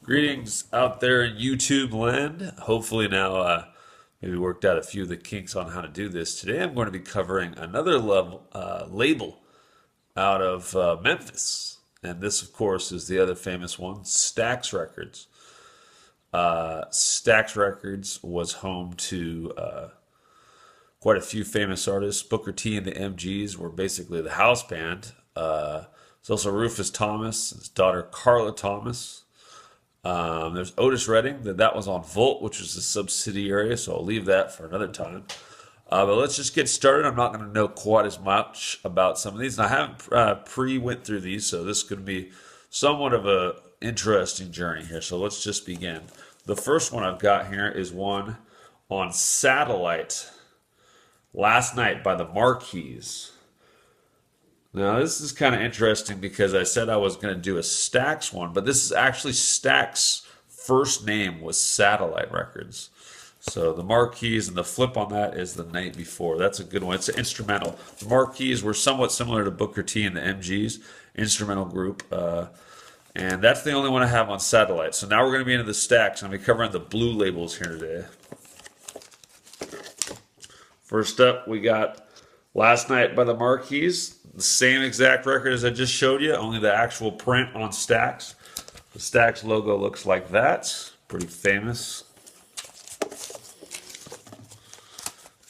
Greetings out there in YouTube land. Hopefully now maybe worked out a few of the kinks on how to do this. Today I'm going to be covering another label out of Memphis. And this, of course, is the other famous one, Stax Records. Stax Records was home to quite a few famous artists. Booker T and the MGs were basically the house band. There's also Rufus Thomas, his daughter Carla Thomas. There's Otis Redding, that was on Volt, which was a subsidiary, so I'll leave that for another time. But let's just get started. I'm not going to know quite as much about some of these, and I haven't pre-went through these, so this is going to be somewhat of a interesting journey here. So let's just begin. The first one I've got here is one on Satellite, Last Night by the Marquis. Now, this is kind of interesting because I said I was going to do a Stax one, but this is actually Stax's first name was Satellite Records. So the Marquis and the flip on that is The Night Before. That's a good one. It's an instrumental. The Marquis were somewhat similar to Booker T and the MGs, instrumental group. And that's the only one I have on Satellite. So now we're going to be into the Stax. I'm going to be covering the blue labels here today. First up, we got Last Night by the Marquis. The same exact record as I just showed you, only the actual print on Stax. The Stax logo looks like that. Pretty famous.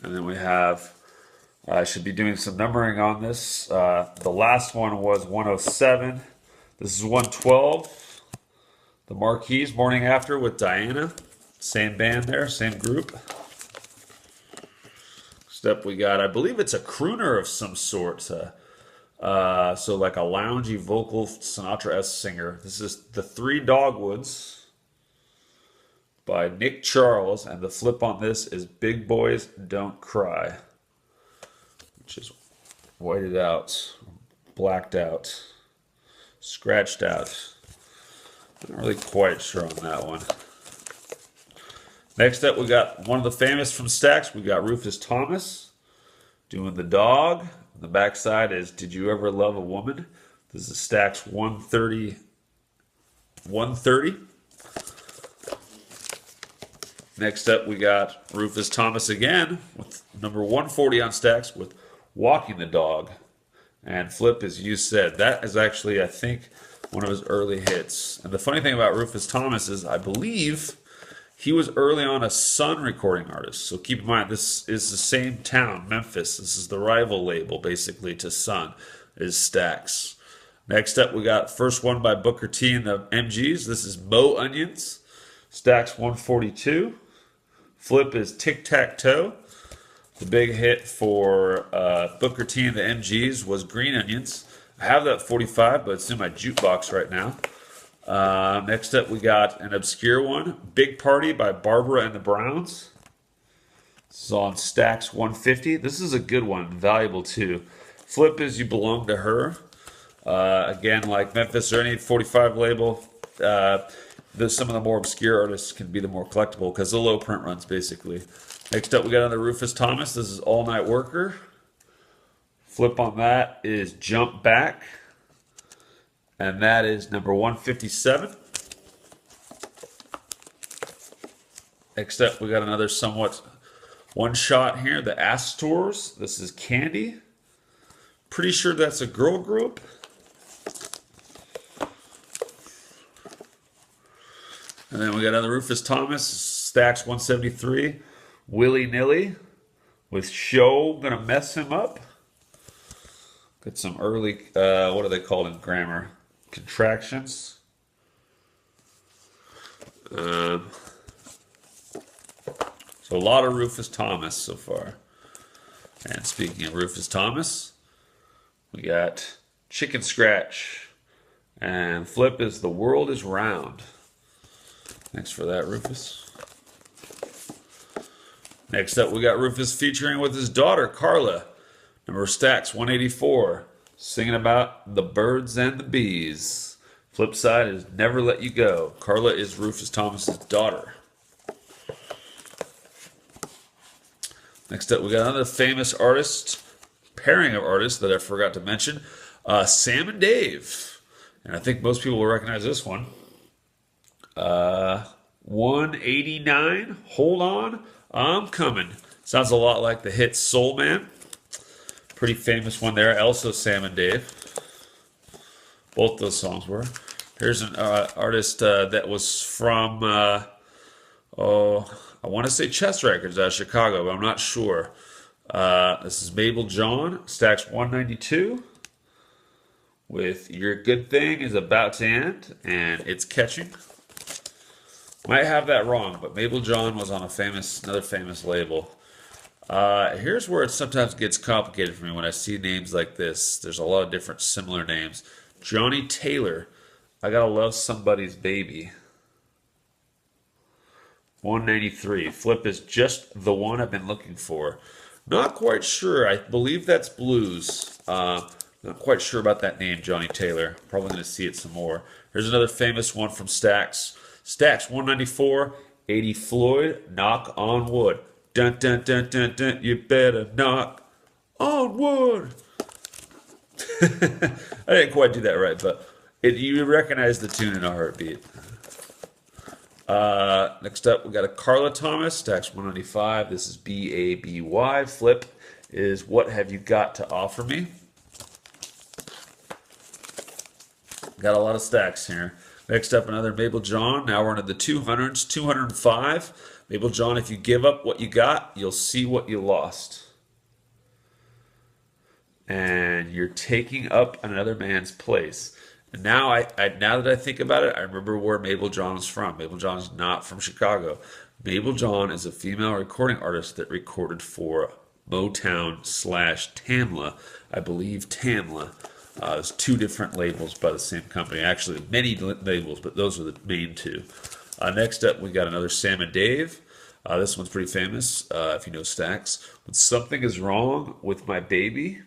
And then we have, I should be doing some numbering on this. The last one was 107. This is 112. The Marquis, Morning After with Diana. Same band there, same group. Next up we got, I believe it's a crooner of some sort. So like a loungy vocal Sinatra-esque singer. This is The Three Dogwoods by Nick Charles, and the flip on this is Big Boys Don't Cry, which is whited out, blacked out, scratched out. I'm not really quite sure on that one. Next up, we got one of the famous from Stax. We got Rufus Thomas doing The Dog. On the back side is Did You Ever Love a Woman? This is Stax 130. 130. Next up, we got Rufus Thomas again with number 140 on Stax with Walking the Dog. And flip, as you said, that is actually, I think, one of his early hits. And the funny thing about Rufus Thomas is I believe he was early on a Sun recording artist. So keep in mind, this is the same town, Memphis. This is the rival label, basically, to Sun, is Stax. Next up, we got first one by Booker T and the MGs. This is Mo Onions, Stax 142. Flip is Tic Tac Toe. The big hit for Booker T and the MGs was Green Onions. I have that 45, but it's in my jukebox right now. Next up, we got an obscure one, Big Party by Barbara and the Browns. This is on Stax 150. This is a good one, valuable too. Flip is You Belong to Her. Again, like Memphis or any 45 label, some of the more obscure artists can be the more collectible because the low print runs, basically. Next up, we got another Rufus Thomas. This is All Night Worker. Flip on that is Jump Back. And that is number 157. Next up, we got another somewhat one shot here, the Astors. This is Candy. Pretty sure that's a girl group. And then we got another Rufus Thomas, Stax 173, Willy Nilly with Show Gonna Mess Him Up. Got some early, what are they called in grammar? Contractions. So a lot of Rufus Thomas so far. And speaking of Rufus Thomas, we got Chicken Scratch. And flip is The World is Round. Thanks for that, Rufus. Next up, we got Rufus featuring with his daughter, Carla. Number Stax 184. Singing about the birds and the bees. Flip side is Never Let You Go. Carla is Rufus Thomas's daughter. Next up, we got another famous artist, pairing of artists that I forgot to mention. Sam and Dave. And I think most people will recognize this one. 189. Hold on, I'm coming. Sounds a lot like the hit Soul Man. Pretty famous one there. Also Sam and Dave. Both those songs were. Here's an artist that was from, I want to say Chess Records out of Chicago, but I'm not sure. This is Mabel John, Stax 192, with Your Good Thing Is About to End, and It's Catching. Might have that wrong, but Mabel John was on another famous label. Here's where it sometimes gets complicated for me when I see names like this. There's a lot of different similar names. Johnny Taylor, I Gotta Love Somebody's Baby. 193. Flip is Just the One I've Been Looking For. Not quite sure. I believe that's blues. Not quite sure about that name, Johnny Taylor. Probably going to see it some more. Here's another famous one from Stax. Stax 194. 80 Floyd, Knock on Wood. Dun dun dun dun dun. You better knock on wood. I didn't quite do that right, but you recognize the tune in a heartbeat. Next up, we got a Carla Thomas, Stax 195. This is B-A-B-Y. Flip is What Have You Got to Offer Me? Got a lot of stacks here. Next up, another Mabel John. Now we're into the 200s, 205. Mabel John, if you give up what you got, you'll see what you lost. And you're taking up another man's place. And now, now that I think about it, I remember where Mabel John is from. Mabel John is not from Chicago. Mabel John is a female recording artist that recorded for Motown / Tamla. I believe Tamla. There's two different labels by the same company. Actually, many labels, but those are the main two. Next up, we got another Sam and Dave. This one's pretty famous, if you know Stax. When Something Is Wrong with My Baby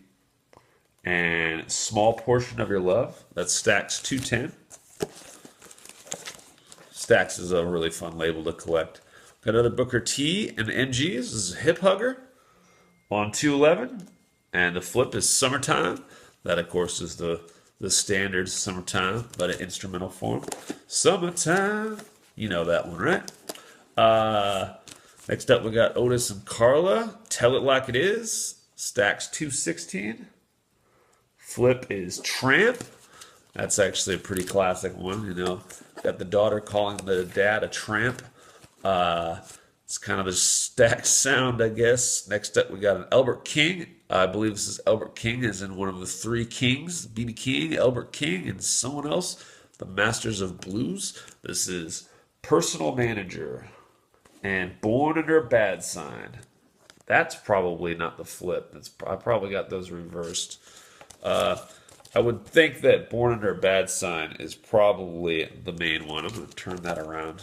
and Small Portion of Your Love. That's Stax 210. Stax is a really fun label to collect. Got another Booker T and MGs. This is Hip Hugger on 211. And the flip is Summertime. That, of course, is the standard Summertime, but in instrumental form. Summertime. You know that one, right? Next up, we got Otis and Carla. Tell It Like It Is. Stax 216. Flip is Tramp. That's actually a pretty classic one, you know. Got the daughter calling the dad a tramp. It's kind of the Stax sound, I guess. Next up, we got an Albert King. I believe this is Albert King, as in one of the three kings. B.B. King, Albert King, and someone else. The Masters of Blues. This is Personal Manager and Born Under a Bad Sign. That's probably not the flip. I probably got those reversed. I would think that Born Under a Bad Sign is probably the main one. I'm going to turn that around.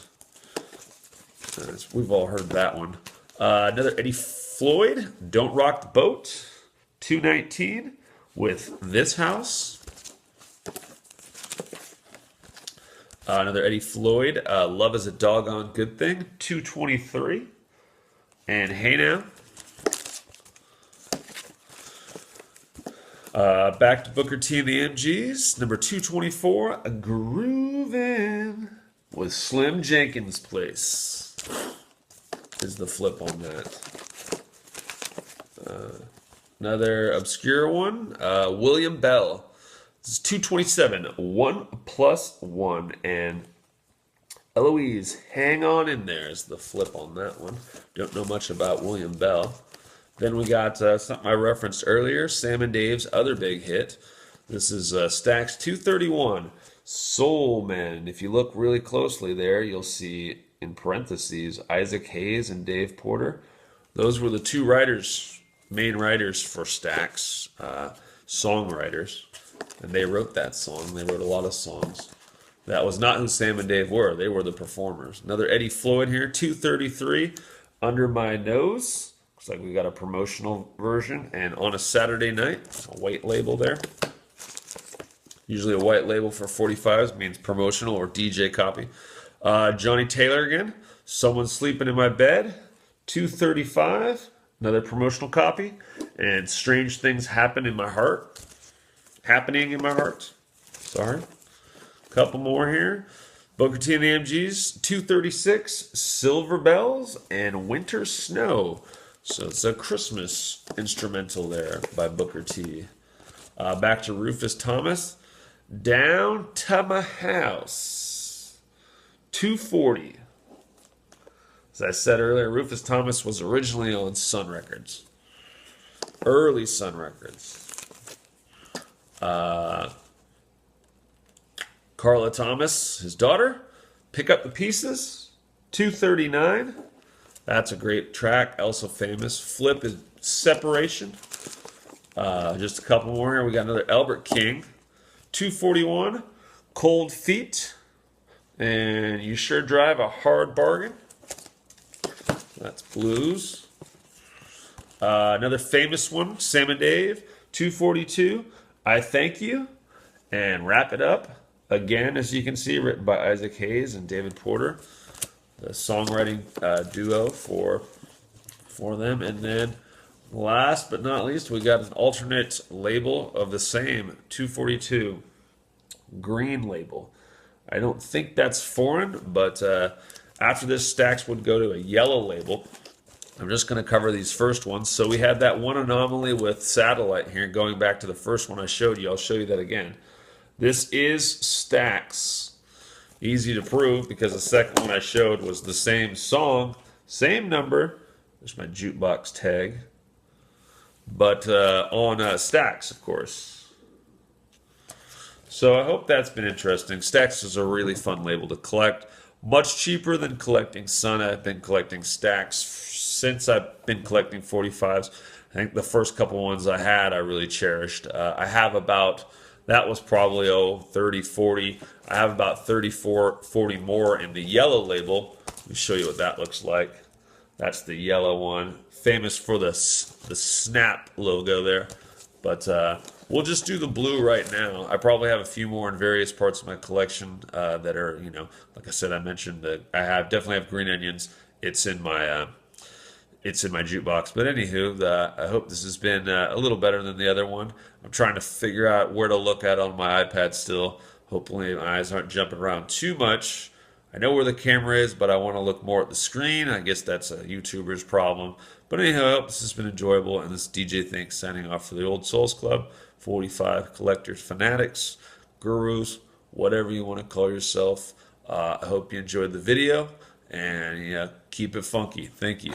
We've all heard that one. Another Eddie Floyd, Don't Rock the Boat, 219 with This House. Another Eddie Floyd, Love Is a Doggone Good Thing, 223. And Hey Now. Back to Booker T and the MGs, number 224, Groovin' with Slim Jenkins' Place is the flip on that. Another obscure one, William Bell. This is 227, 1+1, and Eloise, Hang On In There is the flip on that one. Don't know much about William Bell. Then we got something I referenced earlier, Sam and Dave's other big hit. This is Stax 231, Soul Man. If you look really closely there, you'll see in parentheses Isaac Hayes and Dave Porter. Those were the two writers, main writers for Stax, songwriters. And they wrote that song. They wrote a lot of songs. That was not who Sam and Dave were. They were the performers. Another Eddie Floyd here, 233, Under My Nose. Looks like we got a promotional version. And On a Saturday Night, a white label there. Usually a white label for 45s means promotional or DJ copy. Johnny Taylor again, Someone's Sleeping in My Bed, 235, another promotional copy. And Strange Things Happening in My Heart. Sorry. Couple more here. Booker T and the MGs, 236, Silver Bells, and Winter Snow. So it's a Christmas instrumental there by Booker T. Back to Rufus Thomas. Down to My House, 240. As I said earlier, Rufus Thomas was originally on Sun Records. Early Sun Records. Carla Thomas, his daughter, Pick Up the Pieces, 239. That's a great track, also famous. Flip is Separation. Just a couple more here. We got another Albert King, 241. Cold Feet, and You Sure Drive a Hard Bargain. That's blues. Another famous one, Sam and Dave, 242. I Thank You, and Wrap It Up. Again, as you can see, written by Isaac Hayes and David Porter, the songwriting duo for them. And then, last but not least, we got an alternate label of the same, 242, green label. I don't think that's foreign, but after this, Stax would go to a yellow label. I'm just going to cover these first ones. So we had that one anomaly with Satellite here, going back to the first one I showed you. I'll show you that again. This is Stax. Easy to prove because the second one I showed was the same song, same number. There's my jukebox tag. But on Stax, of course. So I hope that's been interesting. Stax is a really fun label to collect. Much cheaper than collecting Sun. I've been collecting Stax since I've been collecting 45s. I think the first couple ones I had I really cherished. I have about, that was probably 30, 40. I have about 34, 40 more in the yellow label. Let me show you what that looks like. That's the yellow one. Famous for the Snap logo there. But we'll just do the blue right now. I probably have a few more in various parts of my collection that are, you know, like I said, I mentioned that I definitely have Green Onions. It's in my jukebox. But anywho, I hope this has been a little better than the other one. I'm trying to figure out where to look at on my iPad still. Hopefully my eyes aren't jumping around too much. I know where the camera is, but I want to look more at the screen. I guess that's a YouTuber's problem. But anyhow, I hope this has been enjoyable. And this DJ Thinks signing off for the Old Souls Club, 45 collectors, fanatics, gurus, whatever you want to call yourself. I hope you enjoyed the video, and keep it funky. Thank you.